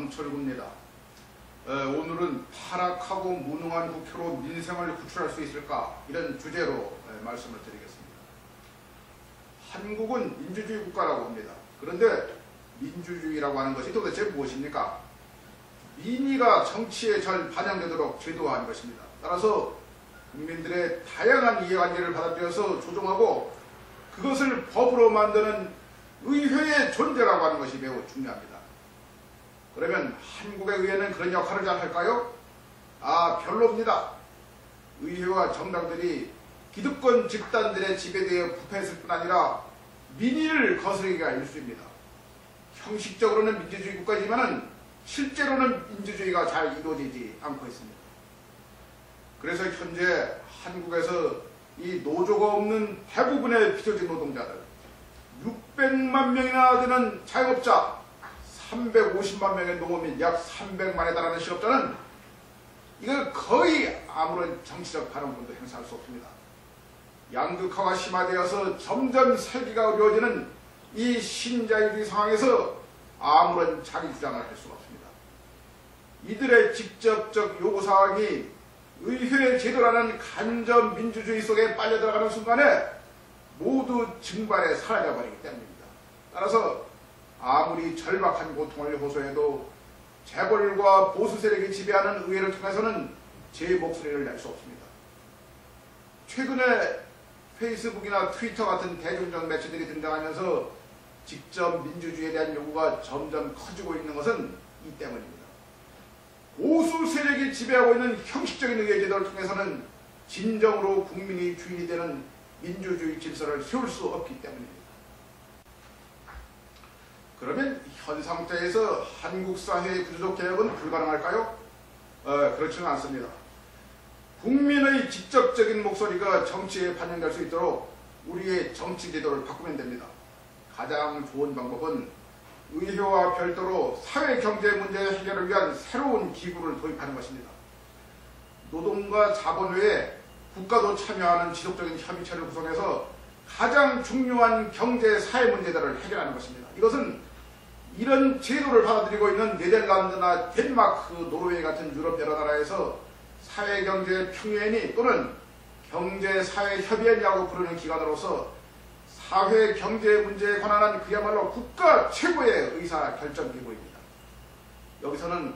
강철구입니다. 오늘은 타락하고 무능한 국회로 민생을 구출할 수 있을까? 이런 주제로 말씀을 드리겠습니다. 한국은 민주주의 국가라고 합니다. 그런데 민주주의라고 하는 것이 도대체 무엇입니까? 민의가 정치에 잘 반영되도록 제도화하는 것입니다. 따라서 국민들의 다양한 이해관계를 받아들여서 조정하고 그것을 법으로 만드는 의회의 존재라고 하는 것이 매우 중요합니다. 그러면 한국의 의회는 그런 역할을 잘 할까요? 별로입니다. 의회와 정당들이 기득권 집단들의 지배되어 부패했을 뿐 아니라 민의를 거스르기가 일쑤입니다. 형식적으로는 민주주의 국가지만은 실제로는 민주주의가 잘 이루어지지 않고 있습니다. 그래서 현재 한국에서 이 노조가 없는 대부분의 비조직 노동자들, 600만 명이나 되는 자영업자, 350만 명의 농업인, 약 300만에 달하는 실업자는 이걸 거의 아무런 정치적 가능성도 행사할 수 없습니다. 양극화가 심화되어서 점점 살기가 어려워지는 이 신자유주의 상황에서 아무런 자기 주장을 할 수가 없습니다. 이들의 직접적 요구사항이 의회 제도라는 간접 민주주의 속에 빨려들어가는 순간에 모두 증발해 사라져버리기 때문입니다. 따라서 아무리 절박한 고통을 호소해도 재벌과 보수 세력이 지배하는 의회를 통해서는 제 목소리를 낼 수 없습니다. 최근에 페이스북이나 트위터 같은 대중적 매체들이 등장하면서 직접 민주주의에 대한 요구가 점점 커지고 있는 것은 이 때문입니다. 보수 세력이 지배하고 있는 형식적인 의회 제도를 통해서는 진정으로 국민이 주인이 되는 민주주의 질서를 세울 수 없기 때문입니다. 그러면 현 상태에서 한국 사회의 구조적 개혁은 불가능할까요? 그렇지는 않습니다. 국민의 직접적인 목소리가 정치에 반영될 수 있도록 우리의 정치 제도를 바꾸면 됩니다. 가장 좋은 방법은 의회와 별도로 사회 경제 문제 해결을 위한 새로운 기구를 도입하는 것입니다. 노동과 자본 외에 국가도 참여하는 지속적인 협의체를 구성해서 가장 중요한 경제 사회 문제들을 해결하는 것입니다. 이것은 이런 제도를 받아들이고 있는 네덜란드나 덴마크, 노르웨이 같은 유럽 여러 나라에서 사회경제평의회의 또는 경제사회협의회라고 부르는 기관으로서 사회 경제 문제에 관한 그야말로 국가 최고의 의사결정기구입니다. 여기서는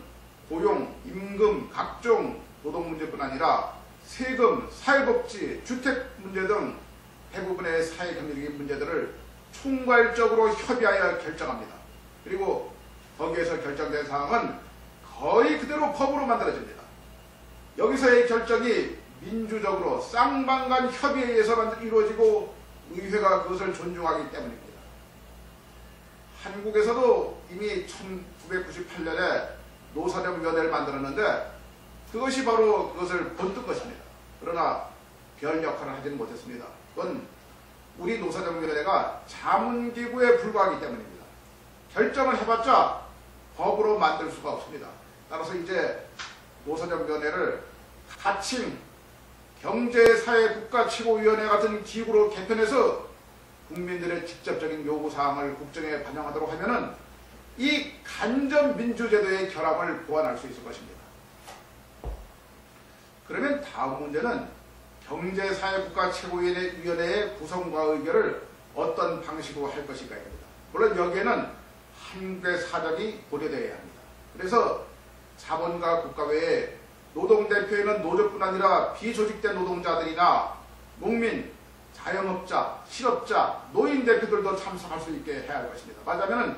고용, 임금, 각종 노동 문제뿐 아니라 세금, 사회복지, 주택 문제 등 대부분의 사회 경제적인 문제들을 총괄적으로 협의하여 결정합니다. 그리고 거기에서 결정된 사항은 거의 그대로 법으로 만들어집니다. 여기서의 결정이 민주적으로 쌍방간 협의에 의해서 이루어지고 의회가 그것을 존중하기 때문입니다. 한국에서도 이미 1998년에 노사정위원회를 만들었는데 그것이 바로 그것을 본뜬 것입니다. 그러나 별 역할을 하지는 못했습니다. 그건 우리 노사정위원회가 자문기구에 불과하기 때문입니다. 결정을 해봤자 법으로 만들 수가 없습니다. 따라서 이제 노사정위원회를 하층 경제사회국가최고위원회 같은 기구로 개편해서 국민들의 직접적인 요구사항을 국정에 반영하도록 하면은 이 간접민주제도의 결함을 보완할 수 있을 것입니다. 그러면 다음 문제는 경제사회국가최고위원회의 구성과 의결을 어떤 방식으로 할 것인가입니다. 물론 여기에는 한국의 사정이 고려되어야 합니다. 그래서 자본가 국가 외에 노동대표에는 노조뿐 아니라 비조직된 노동자들이나 농민, 자영업자, 실업자, 노인 대표들도 참석할 수 있게 해야 할 것입니다. 말하자면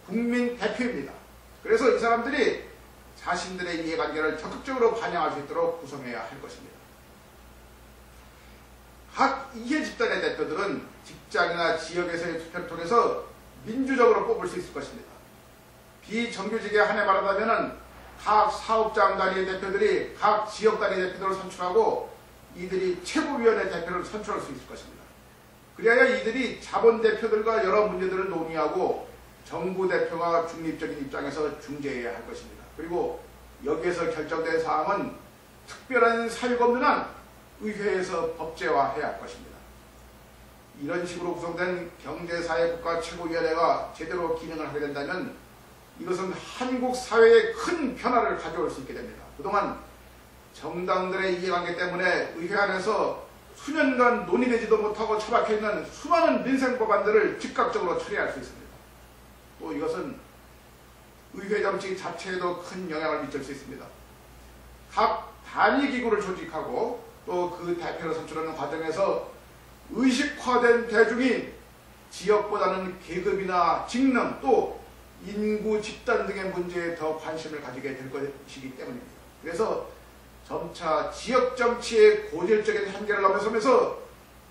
국민 대표입니다. 그래서 이 사람들이 자신들의 이해관계를 적극적으로 반영할 수 있도록 구성해야 할 것입니다. 각 이해집단의 대표들은 직장이나 지역에서의 투표를 통해서 민주적으로 뽑을 수 있을 것입니다. 비정규직에 한해 말하자면 각 사업장 단위의 대표들이 각 지역 단위의 대표들을 선출하고 이들이 최고위원회 대표를 선출할 수 있을 것입니다. 그래야 이들이 자본 대표들과 여러 문제들을 논의하고 정부 대표가 중립적인 입장에서 중재해야 할 것입니다. 그리고 여기에서 결정된 사항은 특별한 사유가 없는 한 의회에서 법제화해야 할 것입니다. 이런 식으로 구성된 경제사회국가최고위원회가 제대로 기능을 하게 된다면 이것은 한국 사회에 큰 변화를 가져올 수 있게 됩니다. 그동안 정당들의 이해관계 때문에 의회 안에서 수년간 논의되지도 못하고 처박혀있는 수많은 민생 법안들을 즉각적으로 처리할 수 있습니다. 또 이것은 의회 정치 자체에도 큰 영향을 미칠 수 있습니다. 각 단위기구를 조직하고 또 그 대표를 선출하는 과정에서 의식화된 대중이 지역보다는 계급이나 직능 또 인구 집단 등의 문제에 더 관심을 가지게 될 것이기 때문입니다. 그래서 점차 지역정치의 고질적인 한계를 넘어서면서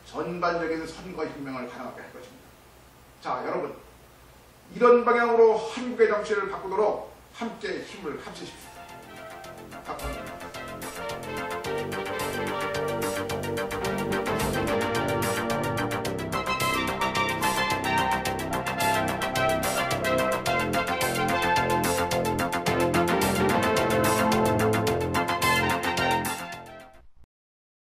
전반적인 선거혁명을 가능하게 할 것입니다. 자, 여러분, 이런 방향으로 한국의 정치를 바꾸도록 함께 힘을 합치십시오. 감사합니다.